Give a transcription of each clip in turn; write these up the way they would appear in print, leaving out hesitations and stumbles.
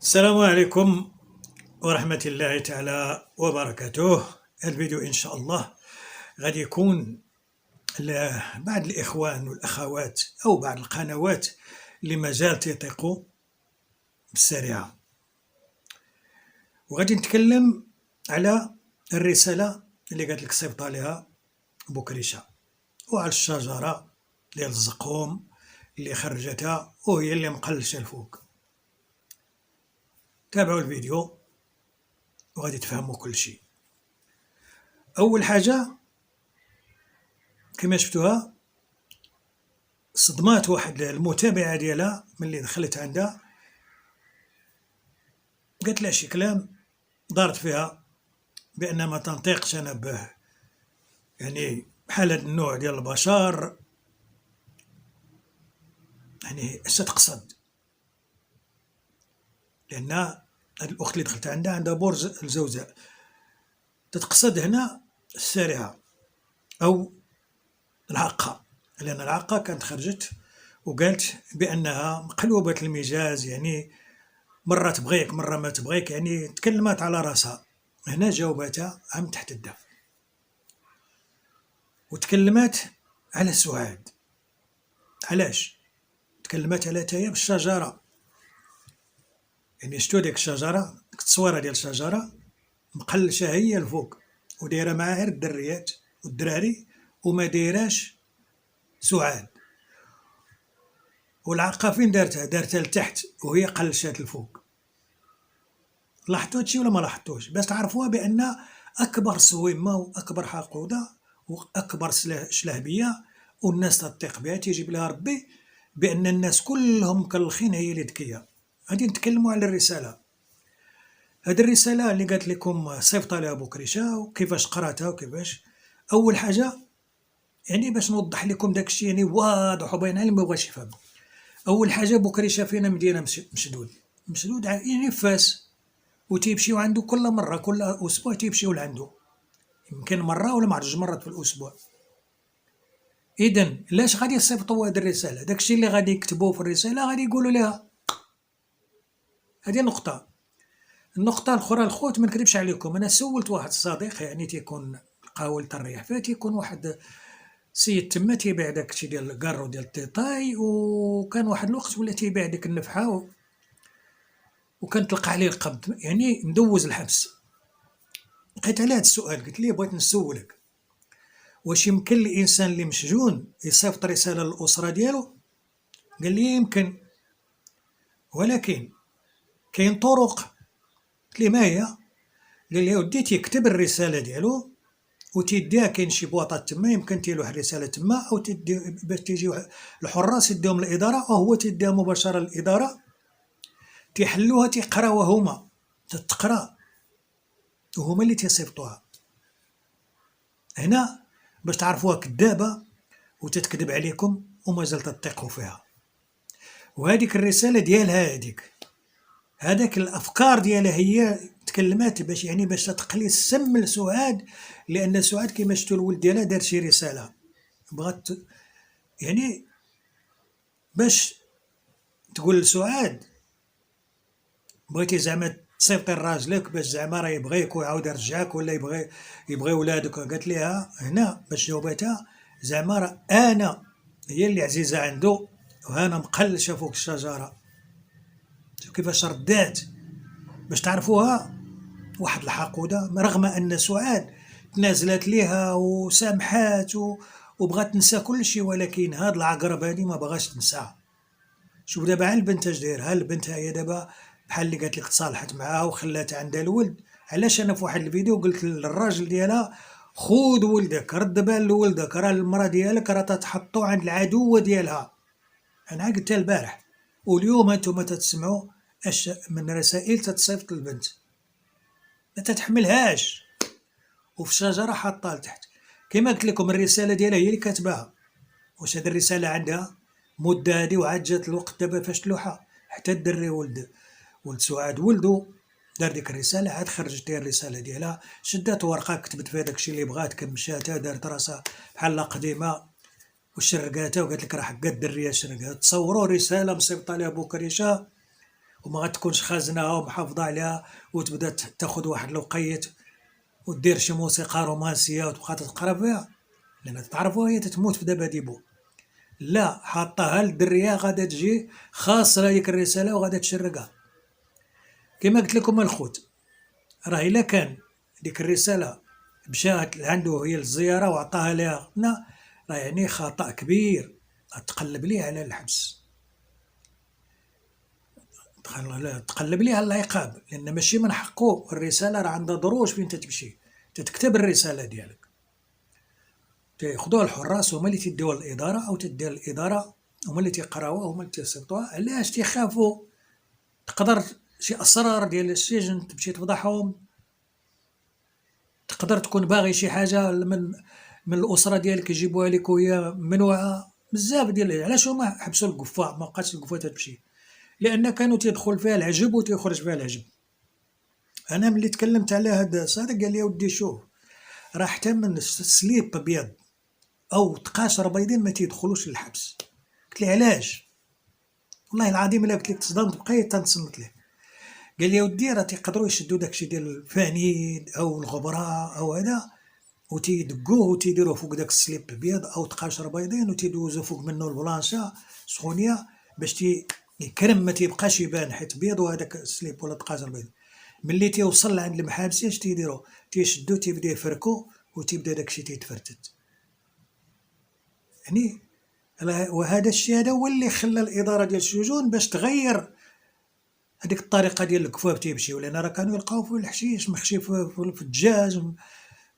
السلام عليكم ورحمة الله تعالى وبركاته. الفيديو إن شاء الله غادي يكون لبعض الإخوان والأخوات أو بعض القنوات اللي مازال تيطيقوا بالسريعة، وغادي نتكلم على الرسالة اللي قالت لك صيفط عليها بوكريشة، وعلى الشجرة ديال الزقوم اللي خرجتها وهي اللي مقلشة الفوق. تابعوا الفيديو وغادي تفهموا كل شيء. أول حاجة كما شفتوها صدمات واحد المتابعة ديالها ملي دخلت عندها، قالت لها شي كلام دارت فيها بأن ما تنطيقش أنا به، يعني بحال هاد النوع ديال البشر، يعني اش تقصد؟ لأن هاد الأخت اللي دخلت عندها برج الجوزاء، تتقصد هنا السارعة أو العاقة، لأن العاقة كانت خرجت وقالت بأنها مقلوبة المزاج، يعني مرة تبغيك مرة ما تبغيك، يعني تكلمات على راسها. هنا جاوبتها عم تحت الدف، وتكلمات على سعاد. علاش؟ تكلمات على تاهي بالشجرة، يعني شتو ديك الشجرة، ديك التصويرة ديال الشجرة مقلشة هي الفوق ودايرة معاها غير الدريات والدراري وما دايراش سعاد. والعاقة فين دارتها؟ دارتها لتحت وهي قلشات الفوق. لاحظتوا هادشي ولا ما لاحظتوش؟ باش تعرفوها بأن أكبر سويمة وأكبر حقودة وأكبر شلهبية والناس تطيق بها تيجيب لها ربي، بأن الناس كلهم مكلخين هي اللي ذكية. غادي نتكلموا على الرسالة. هاد الرسالة اللي قالت لكم صيفط عليها بوكريشة وكيفاش قراتها وكيفاش. أول حاجة يعني باش نوضح لكم داكشي يعني واضح وباين على اللي ما بغاش يفهم. أول حاجة بوكريشة فينا مدينة مشدود، مشدود يعني فاس، وتيمشيو عنده كل مرة كل أسبوع تيمشيو لعندو، يمكن مرة ولا مع 2 مرات في الأسبوع. إذن لاش غادي يصيفطوا هاد الرسالة؟ داكشي اللي غادي يكتبوه في الرسالة غادي يقولوا لها. هذه نقطة. النقطة الأخرى الخوت، ما نكذبش عليكم، أنا سولت واحد الصديق يعني تيكون قاول تريح فيه، تيكون واحد سيد تما تيبيع داكشي ديال الكارو ديال التيطاي، وكان واحد الوقت ولا تيبيع ديك النفحة وكان تلقى عليه القبض، يعني مدوز الحبس. لقيت عليه هاد السؤال، قلت ليه بغيت نسولك واش يمكن الانسان اللي مسجون يصيفط رساله للاسره ديالو؟ قال لي يمكن، ولكن كاين طرق. قلت لي ما هي؟ قال لي ودي تيكتب الرساله ديالو وتيديها، كاين شي بواطات تما يمكن تيلوح الرساله تما، او تدي باش تيجيو الحراس يديهم للاداره، وهو تيديها مباشره للاداره، تيحلوها تيقراوها هما، تتقرا وهما اللي تيصيفطوها. هنا باش تعرفوها كذابه وتتكذب عليكم ومازال تثقوا فيها. وهذيك الرساله ديالها هذاك الافكار ديالها هي تكلمات باش يعني باش تقلي السم لسعاد، لان سعاد كيما شفتوا الولد ديالها دار شي رساله بغات يعني باش تقول لسعاد بغيتي زعما تصيفطي لراجلك باش زعما راه يبغيك ويعاود يرجعك ولا يبغي ولادك. قالت ليها هنا باش جاوبتها زعما راه انا هي اللي عزيزه عنده وأنا مقلشه فوق الشجره. شوف كيفاش ردات باش تعرفوها واحد الحقودة، رغم أن سعاد تنازلت ليها وسامحات وبغات تنسى كل شيء، ولكن هاد العقرب هادي ما بغاش تنسى. شوف دابا ها البنت اش داير، ها البنت هي دابا بحال اللي قالت لك تصالحت معاه وخلات عندها الولد. علاش انا في واحد الفيديو قلت للراجل ديالها خود ولدك، رد بال لولدك، راه المراه ديالك راه تتحطو عند العدوه ديالها. انا قلتها البارح، واليوم انتم تتسمعوا اش من رسائل تتصيفط للبنت ما تتحملهاش، وفي الشجره حاطها لتحت. كما قلت لكم الرساله ديالها هي اللي كاتباها. واش هذه الرساله عندها مده هذه وعاد جات الوقت دابا فاش تلوحها؟ حتى الدري ولد سعاد ولدو دار ديك الرساله، عاد خرجت هي الرساله ديالها، شدات ورقه كتبت فيها داكشي اللي بغات، كمشاتها دارت راسها بحال قديمه وشرقاتها وقالت لك راه حكا الدريه شرقات. تصوروا رساله مصيبطه لها بوكريشه وما غتكونش خازناها ومحافظه عليها، وتبدا تاخذ واحد الوقيت ودير شي موسيقى رومانسيه وتبقى تقرا فيها، لان تعرفوا هي تتموت في دباديبو. لا، حاطاها للدريه غادا تجي خاصه هذيك الرساله وغادا تشرقها. كما قلت لكم الخوت، راه الا كان ديك الرساله مشات عنده هي الزياره وعطاها لها، راه يعني خطا كبير، تقلب ليه على الحبس، تقلب ليه على العقاب، لان ماشي من حقه. الرساله راه عندها دروج فين تتمشي تتكتب الرساله ديالك، تاخذوها الحراس هما اللي تيديوها للاداره، او تديها للاداره هما اللي تيقراوها، هما اللي تيصيفطوها. علاش تيخافوا؟ تقدر شي اسرار ديال السجن تمشي تفضحهم، تقدر تكون باغي شي حاجه من الاسره ديالك يجيبوها لك وهي ممنوعه. بزاف ديال علاش هما حبسوا القفا، ما بقاتش القفا تمشي، لان كانوا تيدخل فيها العجب وتيخرج فيها العجب. انا ملي تكلمت على هذا صادق قال لي ودي شوف، راه حتى من السليب ابيض او تقاشر بيضين ما تيدخلوش للحبس. قلت لي علاش؟ والله العظيم الا قلت لك تصدمت، بقيت تنصنت ليه. قال لي ودي راه تيقدروا يشدوا داكشي ديال الفانيد او الغبره او هذا، وتيدقوه وتيديروه فوق داك السليب ابيض او تقاشر بيضين، وتيدوزو فوق منه البلانشا سخونيه باش يكرم ما تيبقاش يبان حيت بيض، وهذاك السليب ولا تقاشر بيض ملي تيوصل لعند المحابس اش تيديروا؟ تيشدو تيبدا يفركو وتيبدا داكشي تيتفرتت. يعني وهذا الشيء هذا هو اللي خلى الاداره ديال السجون باش تغير هذيك الطريقه ديال الكفاف تيمشيو، لان راه كانوا يلقاو في الحشيش مخشي في الدجاج،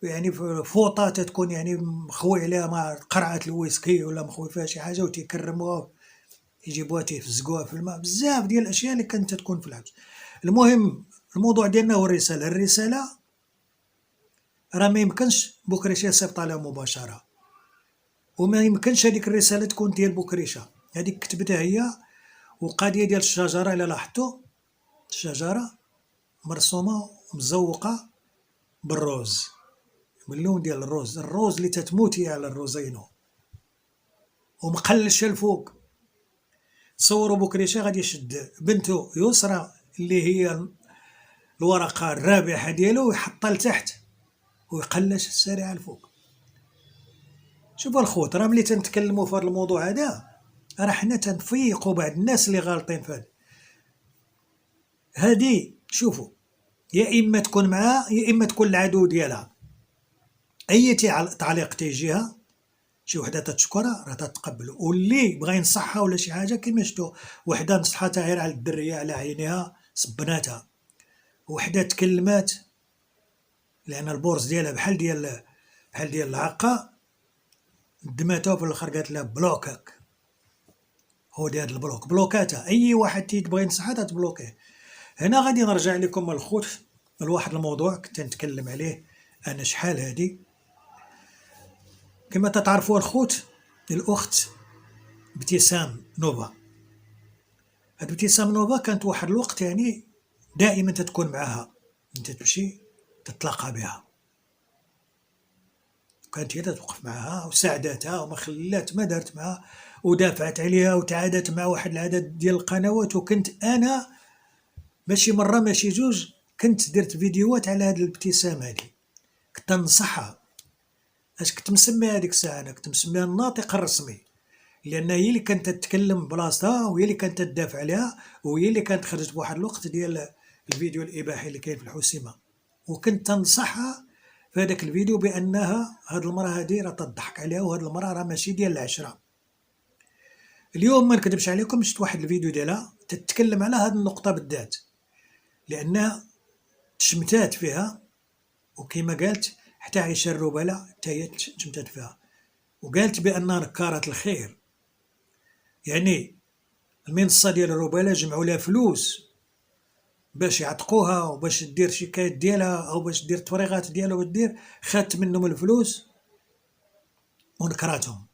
يعني في فوطه تتكون يعني مخوي عليها مع قرعه الويسكي ولا مخوي فيها شي حاجه وتيكرموها يجيبوها تيفزقوها في الماء. بزاف ديال الاشياء اللي كانت تكون في الحبس. المهم الموضوع ديالنا هو الرساله راه ما يمكنش بوكريشه يصيفط عليها مباشره، وما يمكنش هذيك الرساله تكون ديال بوكريشه، هذيك كتبتها هي. وقضيه ديال الشجره الا لاحظتوا، الشجره مرسومه ومزوقه بالروز، باللون ديال الروز اللي تتموت هي على الروزينو ومقلشه الفوق. تصوروا بوكريشه غادي يشد بنته يسرى اللي هي الورقه الرابحه ديالو ويحطها لتحت ويقلش السريعه الفوق. شوفوا الخوت، راه ملي تنتكلموا في هذا الموضوع هذا راه حنا تنفيقوا بعض الناس اللي غالطين في هذه. شوفوا، يا اما تكون معها يا اما تكون العدو ديالها. اي تعليق تيجيها شي وحده تتشكرها راه تتقبلو، واللي بغى ينصحها ولا شي حاجه كيما شفتوا وحده نصحتها غير على الدريه على عينيها صبناتها، وحده تكلمات لان البورس ديالها بحال ديال العقا دماتها في الاخر قالت لها بلوكك. هو ديال البلوك بلوكاتها، اي واحد تيبغي ينصحها تبلوكيه. هنا غادي نرجع لكم الخوت لواحد الموضوع كنت نتكلم عليه انا شحال هادي. كما تتعرفوا الخوت، الاخت ابتسام نوفا، هاد ابتسام نوفا كانت واحد الوقت يعني دائما تتكون معها، انت تمشي تتلاقى بها، كانت هي توقف معها وساعدتها وما خلات ما دارت معها ودافعت عليها وتعادت مع واحد العدد ديال القنوات. وكنت انا ماشي مره ماشي جوج كنت درت فيديوهات على هاد الابتسام هادي، كنت ننصحها. اش كنت مسمي هذيك الساعه؟ انا كنت مسميها الناطق الرسمي، لان هي اللي كانت تتكلم بلاصتها وهي اللي كانت تدافع عليها، وهي اللي كانت خرجت بواحد الوقت ديال الفيديو الاباحي اللي كاين في الحسيمه. وكنت تنصحها في هذاك الفيديو بانها هاد المراه هادي راه تضحك عليها، وهاد المراه راه ماشي ديال العشره. اليوم ما نكذبش عليكم شفت واحد الفيديو ديالها تتكلم على هاد النقطه بالذات، لانها تشمتات فيها، وكما قالت حتى عائشه الربله حتى هي تشمتات فيها، وقالت بانها نكاره الخير. يعني المنصه ديال الربله جمعوا لها فلوس باش يعتقوها وباش دير شكايات ديالها او باش دير التفريغات ديالها ودير، خدت منهم الفلوس ونكراتهم.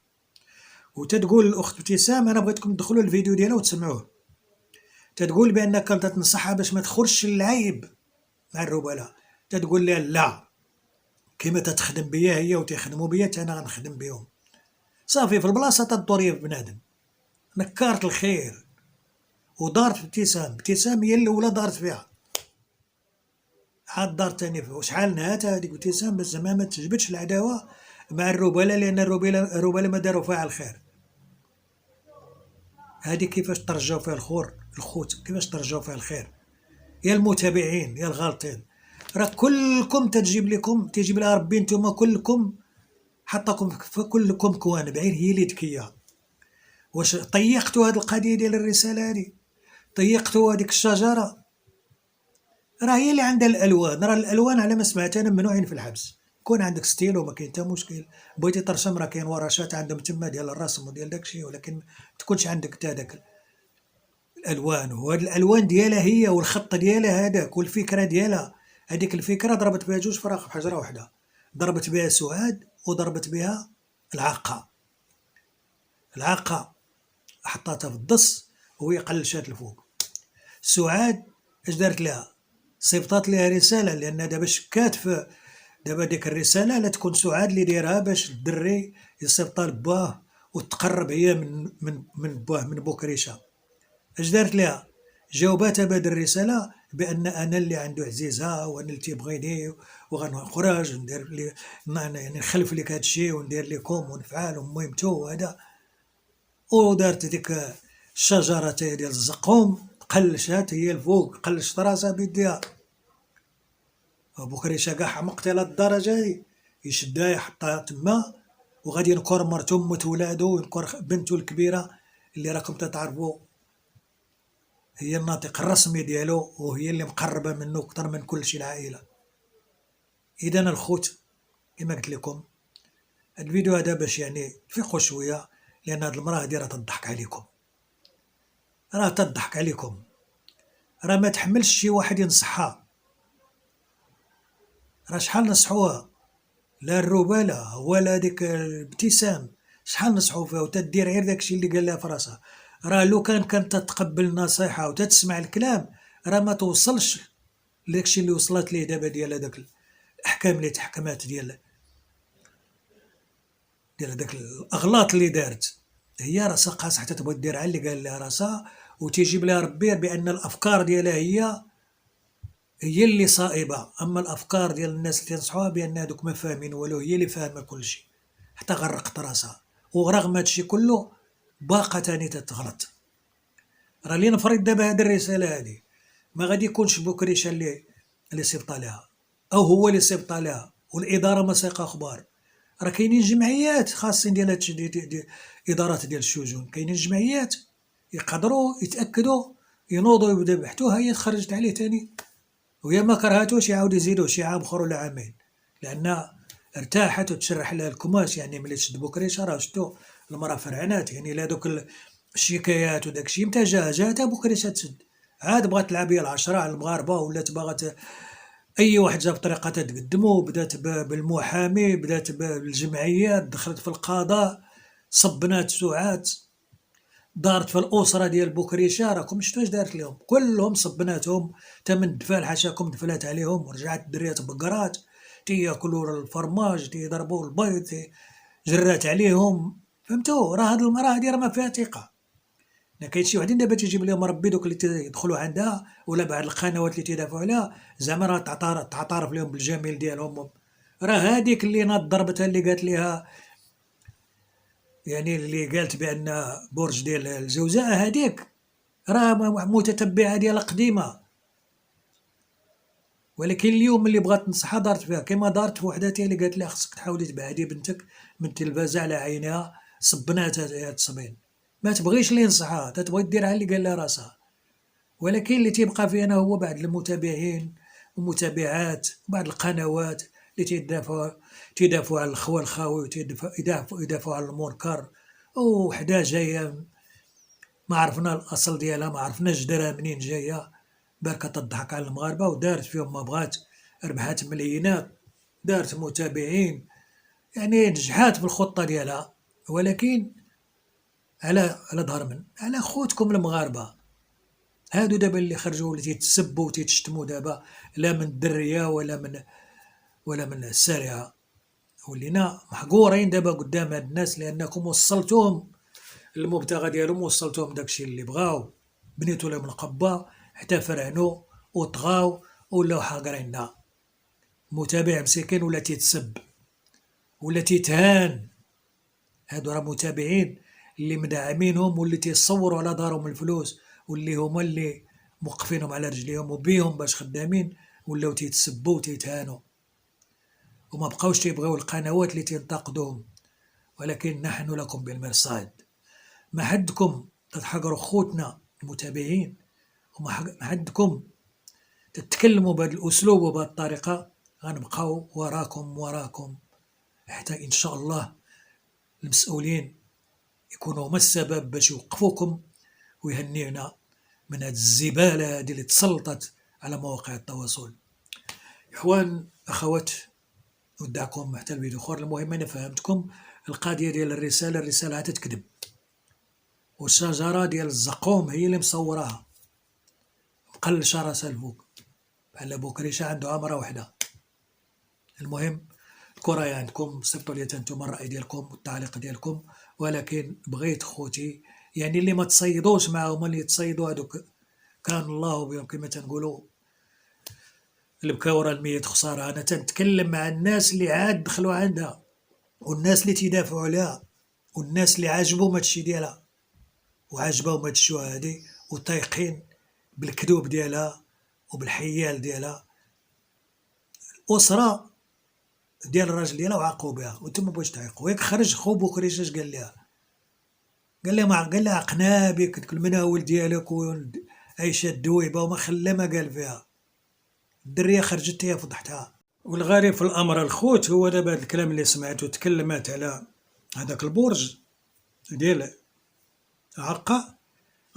وتتقول الاخت ابتسام، انا بغيتكم تدخلوا الفيديو ديالها وتسمعوه، تتقول بان كانت تنصحها باش ما تخرجش العيب مع الربله. تتقول لها لا، كيما تتخدم بيا هي وتخدموا بيا انا غنخدم بهم. صافي في البلاصه تضري في بنادم نكارت الخير، ودارت في ابتسام هي الاولى دارت فيها، عاد دارت ثاني فيها، وشحال نهات هذيك ابتسام باش زعما ما تجبدش العداوه مع الربله، لان الربله ما داروا فيها الخير. هذه كيفاش ترجعوا فيها الخوت، كيفاش ترجعوا فيها الخير يا المتابعين يا الغالطين؟ راه كلكم تجيب لها ربي، نتوما كلكم حطكم كلكم كوانب، عين هي اللي ذكيه. واش طيقتوا هذه القضيه ديال الرساله هذه؟ طيقتوا هذيك الشجره؟ راه هي اللي عندها الالوان، راه الالوان على ما سمعت انا ممنوعين في الحبس. كون عندك ستيل وما كاين حتى مشكل، بغيتي ترسم راه كاين ورشات عندهم تما ديال الرسم وديال داكشي، ولكن ما تكونش عندك حتى داك الالوان. وهاد الالوان ديالها هي، والخط ديالها هذاك، والفكره ديالها هذيك الفكره ضربت بها جوج فراخ في حجره واحده، ضربت بها سعاد وضربت بها العاقه. العاقه حطاتها في الدص وهي قلشات الفوق. سعاد اش دارت لها؟ صيفطات لها رساله، لان دابا شكات في دابا ديك الرساله لا تكون سعاد اللي دايرها باش الدري يصيفطها لباه وتقرب هي من باه من بوكريشه. اش دارت لها؟ جاوباتها بهذه الرساله بان انا اللي عنده عزيزه، وانا اللي تيبغيني وغنخرج وندير لي يعني نخلف لك هذا الشيء وندير لكم ونفعل ومهمته وهذا. ودارت ديك الشجره ديال الزقوم قلشات هي الفوق، قلشت راسها بيديها. بوكريشه كاع حمقت الى الدرجه هذه، يشدها يحطها تما وغادي ينكر مرته ومت ولادو وينكر بنته الكبيره اللي راكم تتعرفوا هي الناطق الرسمي ديالو، وهي اللي مقربه منه اكثر من كل شيء العائله. اذا الخوت كما قلت لكم، هاد الفيديو هذا باش يعني تفيقوا شويه، لان هاد المراه هادي راه تضحك عليكم، راه تضحك عليكم، راه ما تحملش شي واحد ينصحها. راه شحال نصحوها، لا الربالة ولا ديك الابتسام، شحال نصحوا فيها وتدير غير داكشي اللي قال لها في راسها. راه لو كانت تتقبل النصيحة وتتسمع الكلام، راه ما توصلش لداكشي اللي وصلت ليه دابا، ديال هذاك الاحكام اللي تحكمات، ديال هذاك الاغلاط اللي دارت. هي راسها قاصحه حتى تبغي دير على اللي قال لها راسها، وتيجيب لها ربي بان الافكار ديالها هي اللي صائبه، اما الافكار ديال الناس اللي تنصحوها بان هذوك ما فاهمين والو، هي اللي فاهمه كل شيء، حتى غرقت راسها. ورغم هادشي كله باقا تاني تتغلط. راه اللي نفرض دابا هاد الرساله هادي ما غادي يكونش بوكريشه اللي صيفط لها، او هو اللي صيفط لها، والاداره مساقه اخبار. راه كاينين جمعيات خاصين ديال هادشي دي ادارات ديال السجون، كاينين جمعيات يقدروا يتاكدوا ينوضوا يبداو يبحثوا. هي خرجت عليه تاني، ويا ما كرهاتوش يعاود يزيدوه شي عام اخر ولا عامين، لان ارتاحت وتشرح لها الكماش. يعني ملي تشد بوكريشه راه شتو المراه فرعنات، يعني لا دوك الشكايات وداك الشيء متى جاتها بوكريشه تسد، عاد بغات تلعب هي العشره على المغاربه، ولات باغا اي واحد جاب طريقه تقدمو، بدات بالمحامي، بدات بالجمعيات، دخلت في القضاء، صبنات سعات، دارت في الاسره ديال بوكريشه. راكم شفتوا اش دارت لهم، كلهم صبناتهم، تا من الدفال حاشاكم دفلات عليهم، ورجعت الدريات بقرات تياكلوا الفرماج، تيضربوا البيض، جرات عليهم. فهمتوا؟ راه هاد المراه هادي راه ما فيها ثقه. كاين شي وحدين دابا تيجيب لهم ربي دوك اللي تيدخلوا عندها، ولا بعض القنوات اللي تيدافعوا عليها، زعما راه تعترف لهم بالجميل ديالهم. راه هذيك اللي ضربتها، اللي قالت لها يعني اللي قالت بان برج ديال الجوزاء، هذيك راه متتبعه ديال قديمه. ولكن اليوم اللي بغات تنصحها دارت فيها كما دارت في وحدتها اللي قالت لها خصك تحاولي تبعدي بنتك من التلفازه على عينها، صبناتها هاد الصبين. ما تبغيش اللي ينصحها، تبغي ديرها اللي قال لها راسها. ولكن اللي تيبقى فينا هو بعض المتابعين ومتابعات وبعض القنوات اللي تيدافعوا على الخوى الخاوي، ويدافعوا على المنكر. وحده جايه ما عرفنا الاصل ديالها، ما عرفناش جدارها منين جايه، بركه تضحك على المغاربه ودارت فيهم ما بغات، ربحات ملايينات، دارت متابعين، يعني نجحات في الخطه ديالها. ولكن على ظهر من على خوتكم المغاربه هادو دابا اللي خرجوا، اللي تيتسبوا وتيتشتموا دابا، لا من الدريه ولا من السارعه. ولينا محقورين دابا قدام هاد الناس، لانكم وصلتوهم المبتغى ديالهم، وصلتوهم داكشي اللي بغاو. بنيتوا لهم القبة حتى فرعنوا وطغاو ولاو حاقريننا. متابع مسكين ولا تيتسب ولا تيتهان، هادو راه متابعين اللي مدعمينهم واللي تيصوروا على دارهم الفلوس واللي هما اللي موقفينهم على رجليهم وبيهم باش خدامين، ولاو تيتسبوا وتيتهانوا وما بقاوش تيبغيو القنوات اللي تنتقدوهم. ولكن نحن لكم بالمرصاد، ما حدكم تتحقروا خوتنا المتابعين، وما حدكم تتكلموا بهذا الاسلوب وبهذه الطريقه، غنبقاو وراكم حتى ان شاء الله المسؤولين يكونوا هما السبب باش يوقفوكم ويهنيونا من هذه الزباله هذه اللي تسلطت على مواقع التواصل. اخوان اخوات، ودعكم حتى الفيديو اخر. المهم انا فهمتكم القضيه ديال الرساله تتكذب، والشجره ديال الزقوم هي اللي مصوراها مقلشه راسها الفوق بحال بوكريشه عنده عمره وحده. المهم الكره هي عندكم، صيفطوا لي انتم الراي ديالكم والتعليق ديالكم. ولكن بغيت خوتي يعني اللي ما تصيدوش معاهم، اللي تصيدوا هذوك كان الله بهم كما تنقولوا، اللي بكاو راه الميت خساره. انا تنتكلم مع الناس اللي عاد دخلوا عندها، والناس اللي تيدافعوا عليها، والناس اللي عاجبهم هادشي ديالها وعاجبهم هاد الشوهه هادي وطايقين بالكذوب ديالها وبالحيال ديالها. الاسره ديال الراجل ديالها وعاقوا بها وانتم ما بغيتوش تعيقوا. ياك خرج خو بوكريش اش قال لها؟ قال لها عقنا بك المناول ديالك وولد عيشه الدويبه وما خلى ما قال فيها. الدريه خرجت هي فضحتها. والغريب في الامر الخوت هو دابا هذا الكلام اللي سمعته تكلمات على هذاك البرج ديال عقا،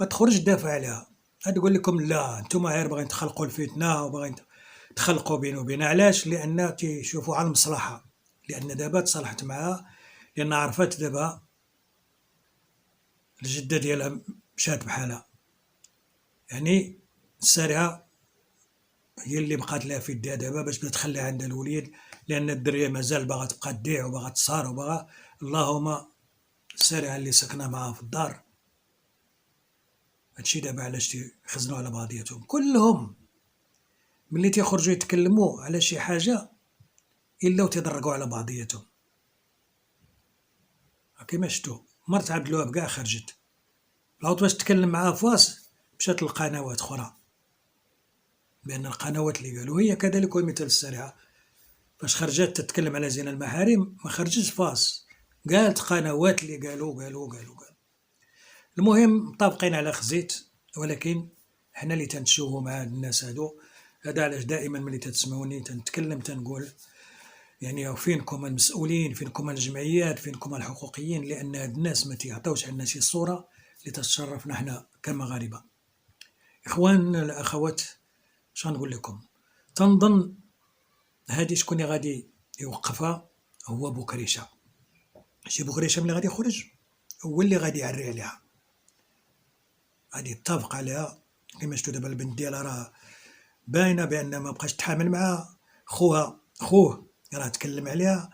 غتخرج تدافع عليها، غتقول لكم لا انتم غير باغيين تخلقوا الفتنه وباغيين تخلقوا بينه وبين. علاش؟ لان تيشوفوا على المصلحه، لان دابا تصالحت معها، لان عرفت دابا الجده ديالها مشات بحالها، يعني السارعه هي اللي بقات لها في يدها دابا باش تخلي عندها الوليد، لان الدريه مازال باغا تبقى تديع وباغا تصار وباغا. اللهم السارعه اللي سكنه معها في الدار. هادشي دابا علاش تيخزنوا على بعضياتهم كلهم، ملي تيخرجوا يتكلموا على شي حاجه الا وتيضرقوا على بعضياتهم. كيما شفتوا مرت عبد الوهاب كاع خرجت، العوض باش تكلم معاها فاس مشات لقنوات اخرى، بان القنوات اللي قالوا هي كذلك. ومثل السريعه فاش خرجت تتكلم على زنا المحارم ما خرجتش فاس، قالت قنوات اللي قالوا. المهم مطابقين على خزيت. ولكن حنا اللي تنشوفوا مع هاد الناس هادو، هذا علاش دائما ملي تتسمعوني تنتكلم تنقول يعني فينكم المسؤولين، فينكم الجمعيات، فينكم الحقوقيين، لان هاد الناس ما تيعطيوش عنا شي صوره اللي تشرفنا حنا كمغاربه. اخوان الاخوات، اش غنقول لكم؟ تنظن هادي شكون اللي غادي يوقفها؟ هو بوكريشه. شي بوكريشه ملي غادي يخرج هو اللي غادي يعري عليها، غادي يتفق عليها. كما شفتوا دابا البنت ديالها راه باينه بان ما بقاش تحامل معها. خوه راه تكلم عليها.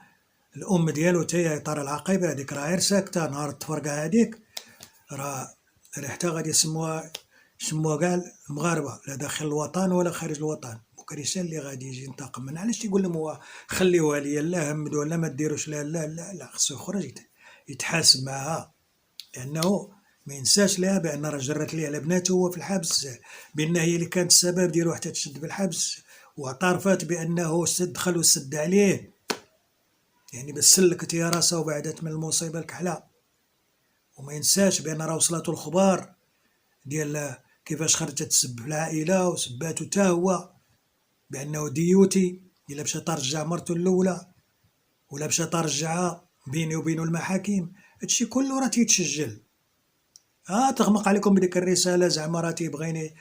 الام ديالو حتى هي طار العقيبه هذيك راه غير ساكته. نهار التفرقه هذيك راه ريحتها غادي يسموها كاع المغاربه، لا داخل الوطن ولا خارج الوطن. بوكريشه اللي غادي يجي ينتقم منها. علاش تيقول لهم هو خليوها ليا، لا همدوا لا ما ديروش، لا خصو يخرج يتحاسب معها، لانه ما ينساش لها بان راه جرت ليه على بناته هو في الحبس، بان هي اللي كانت السبب ديالو حتى تشد بالحبس، واعترفت بانه دخل وسد عليه، يعني بس سلكت هي راسها وبعدت من المصيبه الكحله. وما ينساش بان راه وصلته الخبار ديال كيفاش خرجت تسب في العائله وسباتو حتى هو بانه ديوتي، الا مشى ترجع مرته الاولى ولا مشى ترجعها بيني وبينه المحاكم. هادشي كله راه تيتسجل. تغمق عليكم بديك الرساله زعما راه تيبغيني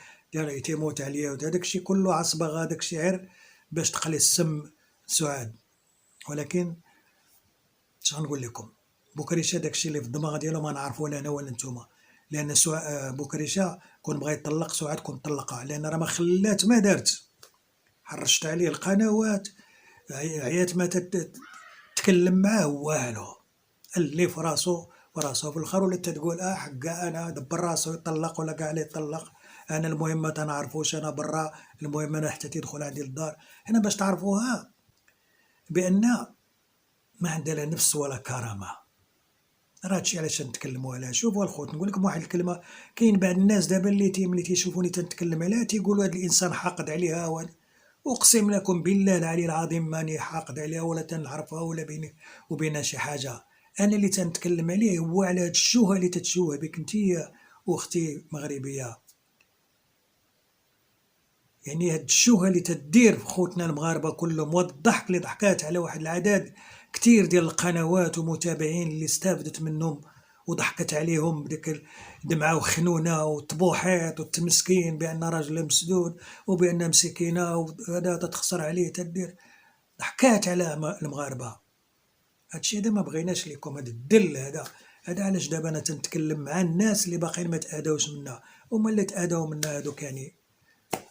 تيموت عليا، هذاك الشيء كله عصبه، هذاك الشيء غير باش تقلي السم سعاد. ولكن اش غنقول لكم؟ بوكريشه داك الشيء اللي في الدماغ ديالو ما نعرفو لا انا ولا نتوما، لان بوكريشه كون بغا يطلق سعاد كون طلقها، لان راه ما خلات ما دارت. حرشت عليه القنوات، عيات ما تتكلم معاه والو، اللي في راسو وراسو في الاخر، ولا تقول حقا انا دبر راسو يطلق ولا كاع اللي يطلق انا المهم ما تنعرفوش انا برا، المهم انا حتى تدخل عندي للدار. هنا باش تعرفوها بان ما عندها لا نفس ولا كرامه. راه هادشي علاش نتكلموا عليها. شوفوا الخوت، نقول لكم واحد الكلمه، كاين بعض الناس دابا ملي تيشوفوني تنتكلم عليها تيقولوا هذا الانسان حاقد عليها، اقسم لكم بالله العلي العظيم ماني حاقد عليها ولا تنعرفها ولا بيني وبينها شي حاجه. انا اللي تنتكلم عليه هو على هاد الشوهه اللي تتشوه بك انتي اختي مغربيه. يعني هاد الشوهه اللي تدير في خوتنا المغاربه كلهم، والضحك اللي ضحكات على واحد العدد كتير ديال القنوات ومتابعين اللي استافدت منهم وضحكت عليهم بديك الدمعه وخنونه وطبوحات والتمسكين بان راجل مسدود وبان مسكينه وهذا تتخسر عليه تدير ضحكات على المغاربه. هادشي هذا ما بغيناش ليكم، هذا الدل هذا علاش دابا انا تنتكلم مع الناس اللي باقيين ما تاداوش منا، هما اللي تاداو منا هذوك يعني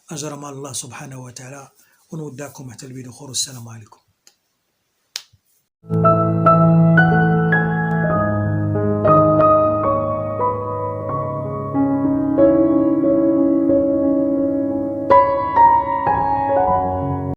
اجرم الله سبحانه وتعالى. ونودعكم حتى الفيديو اخر، والسلام عليكم.